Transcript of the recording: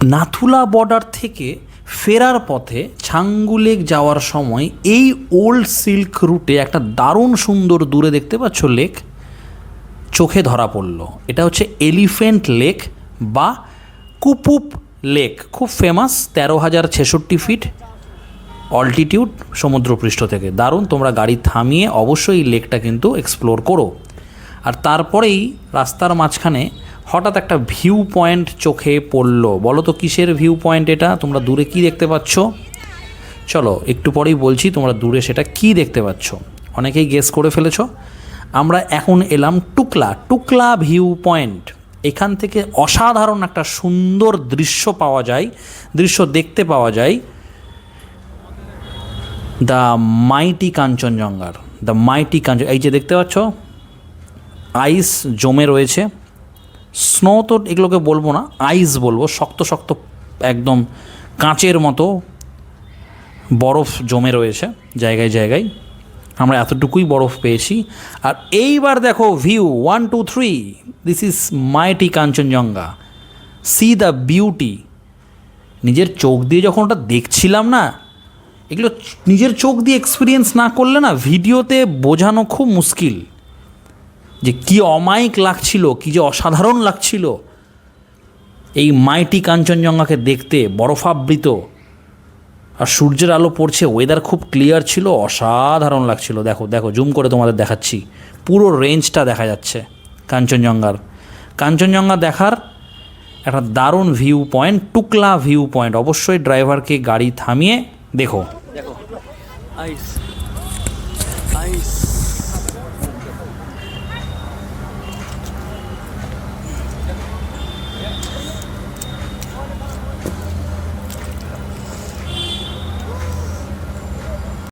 Nathula border থেকে ফেরার পথে ছাঙ্গু লেক যাওয়ার সময় এই ওল্ড সিল্ক রুটে একটা দারুণ সুন্দর দূরে দেখতে পাচ্ছ লেক চোখে ধরা পড়ল। এটা হচ্ছে এলিফ্যান্ট লেক বা কুপুপ লেক, খুব ফেমাস, 13,066 ফিট অল্টিটিউড সমুদ্রপৃষ্ঠ থেকে। দারুণ, তোমরা গাড়ি থামিয়ে অবশ্যই এই লেকটা কিন্তু এক্সপ্লোর করো। আর তারপরেই রাস্তার মাঝখানে হঠাৎ একটা ভিউ পয়েন্ট চোখে পড়লো। বলো তো কিসের ভিউ পয়েন্ট এটা? তোমরা দূরে কি দেখতে পাচ্ছ? চলো একটু পরেই বলছি তোমরা দূরে সেটা কি দেখতে পাচ্ছ। অনেকেই গেস করে ফেলেছ। আমরা এখন এলাম টুকলা ভিউ পয়েন্ট। এখান থেকে অসাধারণ একটা সুন্দর দৃশ্য দেখতে পাওয়া যায় দ্য মাইটি কাঞ্চনজঙ্ঘার। এই যে দেখতে পাচ্ছ আইস জমে রয়েছে, স্নো তো এগুলোকে বলবো না, আইস বলবো, শক্ত শক্ত একদম কাঁচের মতো বরফ জমে রয়েছে জায়গায় জায়গায়। আমরা এতটুকুই বরফ পেয়েছি। আর এইবার দেখো view 1 2 3, this is mighty Kanchenjunga, see the beauty. নিজের চোখ দিয়ে যখন ওটা দেখছিলাম না, এগুলো নিজের চোখ দিয়ে এক্সপিরিয়েন্স না করলে না ভিডিওতে বোঝানো খুব মুশকিল যে কী অমায়িক লাগছিল, কী যে অসাধারণ লাগছিল এই মাইটি কাঞ্চনজঙ্ঘাকে দেখতে, বরফাবৃত, আর সূর্যের আলো পড়ছে, ওয়েদার খুব ক্লিয়ার ছিল, অসাধারণ লাগছিল। দেখো দেখো জুম করে তোমাদের দেখাচ্ছি, পুরো রেঞ্জটা দেখা যাচ্ছে কাঞ্চনজঙ্ঘা দেখার একটা দারুণ view point, Tukla view point. অবশ্যই ড্রাইভারকে গাড়ি থামিয়ে দেখো। আইস আইস